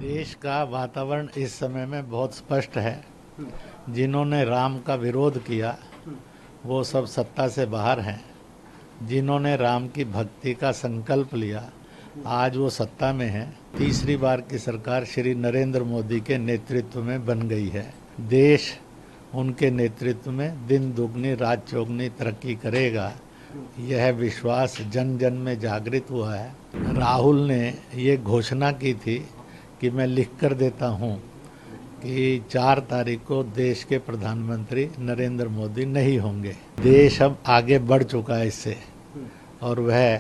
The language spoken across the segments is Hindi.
देश का वातावरण इस समय में बहुत स्पष्ट है। जिन्होंने राम का विरोध किया वो सब सत्ता से बाहर हैं। जिन्होंने राम की भक्ति का संकल्प लिया आज वो सत्ता में हैं। तीसरी बार की सरकार श्री नरेंद्र मोदी के नेतृत्व में बन गई है। देश उनके नेतृत्व में दिन दुगनी रात चौगनी तरक्की करेगा, यह विश्वास जन जन में जागृत हुआ है। राहुल ने ये घोषणा की थी कि मैं लिख कर देता हूँ कि 4 तारीख को देश के प्रधानमंत्री नरेंद्र मोदी नहीं होंगे। देश अब आगे बढ़ चुका है इससे, और वह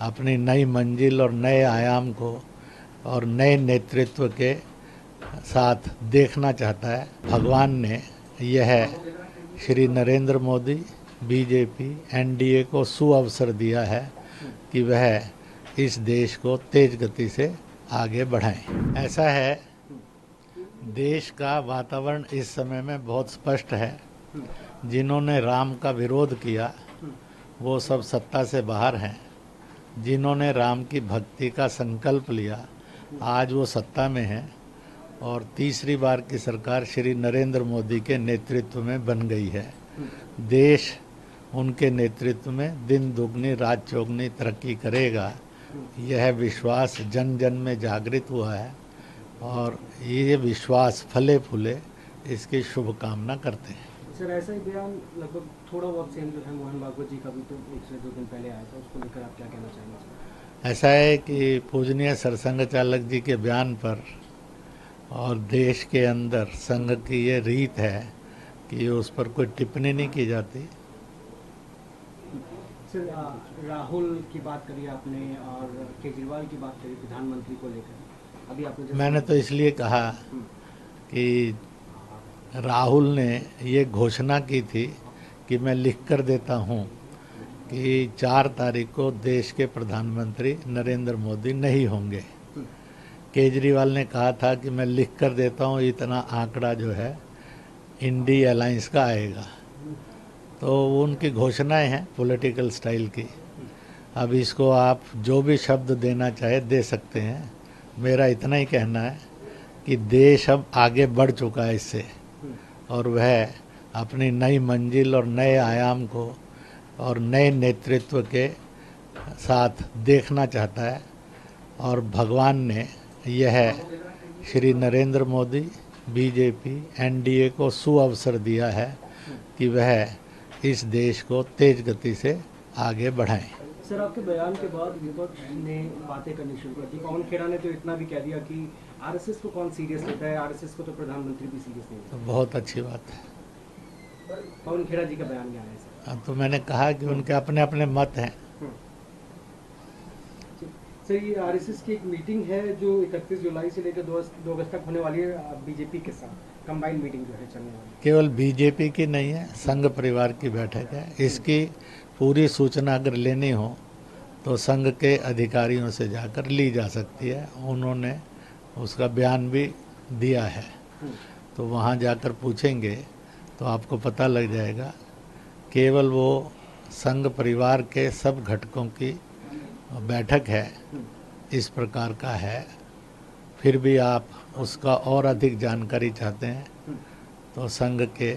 अपनी नई मंजिल और नए आयाम को और नए नेतृत्व के साथ देखना चाहता है। भगवान ने यह श्री नरेंद्र मोदी, बीजेपी, एनडीए को सुअवसर दिया है कि वह इस देश को तेज गति से आगे बढ़ाएं। ऐसा है, देश का वातावरण इस समय में बहुत स्पष्ट है। जिन्होंने राम का विरोध किया वो सब सत्ता से बाहर हैं। जिन्होंने राम की भक्ति का संकल्प लिया आज वो सत्ता में हैं, और तीसरी बार की सरकार श्री नरेंद्र मोदी के नेतृत्व में बन गई है। देश उनके नेतृत्व में दिन दुगनी रात चौगनी तरक्की करेगा, यह विश्वास जन जन में जागृत हुआ है, और ये विश्वास फले फूले, इसकी शुभकामना करते हैं। सर, ऐसा ही बयान लगभग थोड़ा बहुत सेम जो है मोहन भागवत जी का भी तो 1 से 2 दिन पहले आया था, उसको लेकर आप क्या कहना चाहेंगे? ऐसा है कि पूजनीय सरसंघ चालक जी के बयान पर और देश के अंदर संघ की ये रीत है कि उस पर कोई टिप्पणी नहीं की जाती। सर, राहुल की बात करी आपने और केजरीवाल की बात करी प्रधानमंत्री को लेकर। अभी आपने मैंने तो इसलिए कहा कि राहुल ने ये घोषणा की थी कि मैं लिख कर देता हूँ कि 4 तारीख को देश के प्रधानमंत्री नरेंद्र मोदी नहीं होंगे। केजरीवाल ने कहा था कि मैं लिख कर देता हूँ, इतना आंकड़ा जो है इंडी अलायंस का आएगा। तो उनकी घोषणाएं हैं पॉलिटिकल स्टाइल की। अब इसको आप जो भी शब्द देना चाहे दे सकते हैं। मेरा इतना ही कहना है कि देश अब आगे बढ़ चुका है इससे, और वह अपनी नई मंजिल और नए आयाम को और नए नेतृत्व के साथ देखना चाहता है। और भगवान ने यह श्री नरेंद्र मोदी, बीजेपी, एनडीए को सुअवसर दिया है कि वह इस देश को तेज गति से आगे बढ़ाएं। सर, आपके बयान के बाद विपक्ष ने बातें करनी शुरू कर दी। पवन खेड़ा ने तो इतना भी कह दिया कि आरएसएस को कौन सीरियस लेता है, आरएसएस को तो प्रधानमंत्री भी सीरियस नहीं लेता। तो बहुत अच्छी बात है। पवन खेड़ा जी का बयान क्या है सर? तो मैंने कहा कि उनके अपने अपने मत हैं। सर, ये आरएसएस की एक मीटिंग है जो 31 जुलाई से लेकर 2 अगस्त तक होने वाली है बीजेपी के साथ। कंबाइंड मीटिंग जो है चलने वाली। केवल बीजेपी की नहीं है, संघ परिवार की बैठक है। इसकी पूरी सूचना अगर लेनी हो तो संघ के अधिकारियों से जाकर ली जा सकती है। उन्होंने उसका बयान भी दिया है, तो वहाँ जाकर पूछेंगे तो आपको पता लग जाएगा। केवल वो संघ परिवार के सब घटकों की बैठक है, इस प्रकार का है। फिर भी आप उसका और अधिक जानकारी चाहते हैं तो संघ के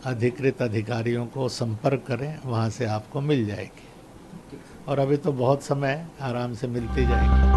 अधिकृत अधिकारियों को संपर्क करें, वहाँ से आपको मिल जाएगी। और अभी तो बहुत समय आराम से मिलती जाएगी।